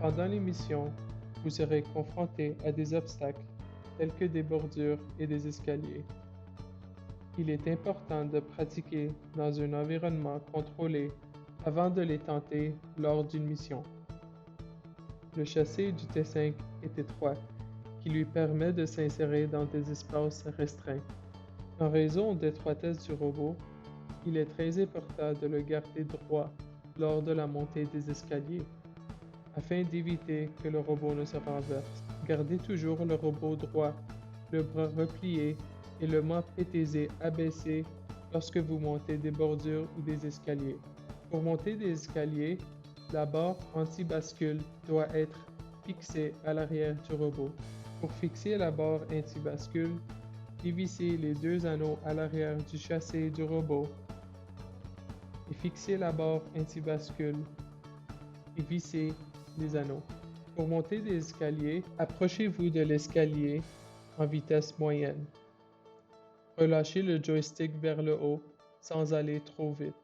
Pendant les missions, vous serez confronté à des obstacles tels que des bordures et des escaliers. Il est important de pratiquer dans un environnement contrôlé avant de les tenter lors d'une mission. Le châssis du T5 est étroit, qui lui permet de s'insérer dans des espaces restreints. En raison d'étroitesse du robot, il est très important de le garder droit lors de la montée des escaliers, afin d'éviter que le robot ne se renverse. Gardez toujours le robot droit, le bras replié et le mât PTZ abaissé lorsque vous montez des bordures ou des escaliers. Pour monter des escaliers, la barre anti-bascule doit être fixée à l'arrière du robot. Pour fixer la barre anti-bascule, dévissez les deux anneaux à l'arrière du châssis du robot et fixez la barre anti-bascule et vissez les anneaux. Pour monter des escaliers, approchez-vous de l'escalier en vitesse moyenne. Relâchez le joystick vers le haut sans aller trop vite.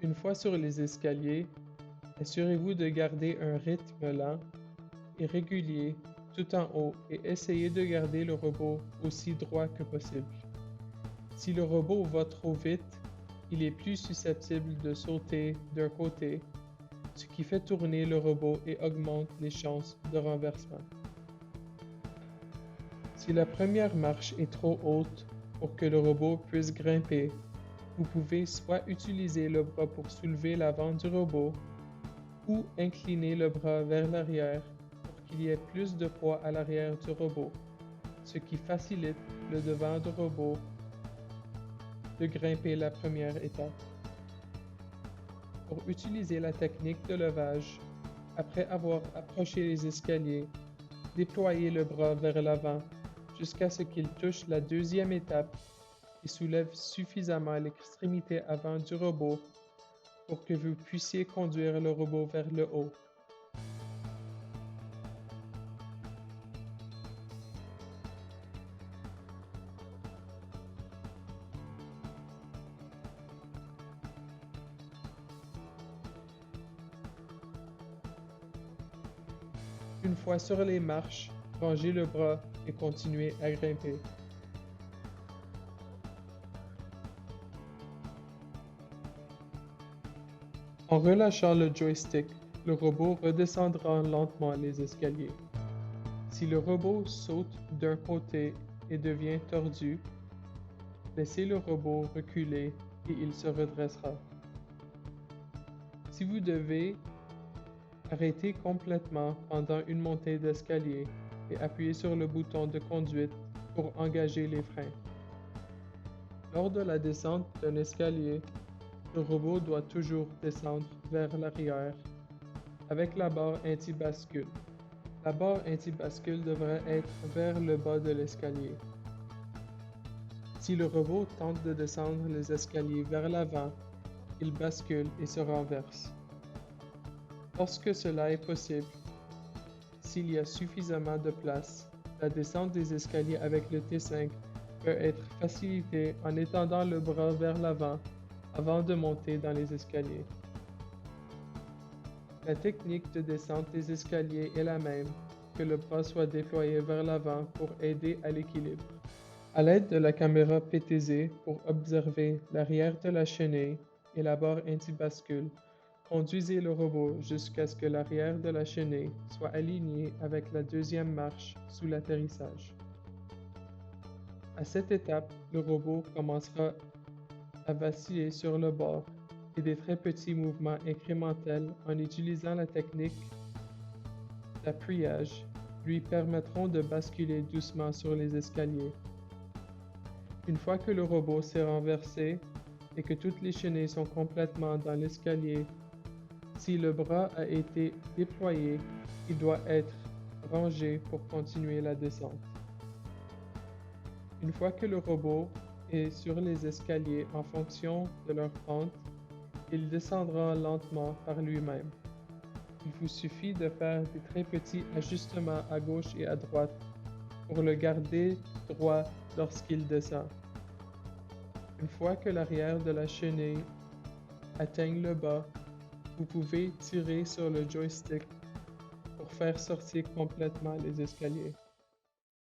Une fois sur les escaliers, assurez-vous de garder un rythme lent et régulier tout en haut et essayez de garder le robot aussi droit que possible. Si le robot va trop vite, il est plus susceptible de sauter d'un côté, ce qui fait tourner le robot et augmente les chances de renversement. Si la première marche est trop haute pour que le robot puisse grimper, vous pouvez soit utiliser le bras pour soulever l'avant du robot ou incliner le bras vers l'arrière pour qu'il y ait plus de poids à l'arrière du robot, ce qui facilite le devant du robot de grimper la première étape. Pour utiliser la technique de levage, après avoir approché les escaliers, déployez le bras vers l'avant jusqu'à ce qu'il touche la deuxième étape et soulève suffisamment l'extrémité avant du robot pour que vous puissiez conduire le robot vers le haut. Une fois sur les marches, rangez le bras et continuez à grimper. En relâchant le joystick, le robot redescendra lentement les escaliers. Si le robot saute d'un côté et devient tordu, laissez le robot reculer et il se redressera. Si vous devez arrêter complètement pendant une montée d'escalier et appuyer sur le bouton de conduite pour engager les freins. Lors de la descente d'un escalier, le robot doit toujours descendre vers l'arrière avec la barre anti-bascule. La barre anti-bascule devrait être vers le bas de l'escalier. Si le robot tente de descendre les escaliers vers l'avant, il bascule et se renverse. Lorsque cela est possible, s'il y a suffisamment de place, la descente des escaliers avec le T5 peut être facilitée en étendant le bras vers l'avant avant de monter dans les escaliers. La technique de descente des escaliers est la même, que le bras soit déployé vers l'avant pour aider à l'équilibre. À l'aide de la caméra PTZ pour observer l'arrière de la chenille et la barre anti-bascule, conduisez le robot jusqu'à ce que l'arrière de la chenille soit aligné avec la deuxième marche sous l'atterrissage. À cette étape, le robot commencera à vaciller sur le bord et des très petits mouvements incrémentels en utilisant la technique d'appuiage lui permettront de basculer doucement sur les escaliers. Une fois que le robot s'est renversé et que toutes les chenilles sont complètement dans l'escalier, si le bras a été déployé, il doit être rangé pour continuer la descente. Une fois que le robot est sur les escaliers en fonction de leur pente, il descendra lentement par lui-même. Il vous suffit de faire des très petits ajustements à gauche et à droite pour le garder droit lorsqu'il descend. Une fois que l'arrière de la chenille atteigne le bas, vous pouvez tirer sur le joystick pour faire sortir complètement les escaliers.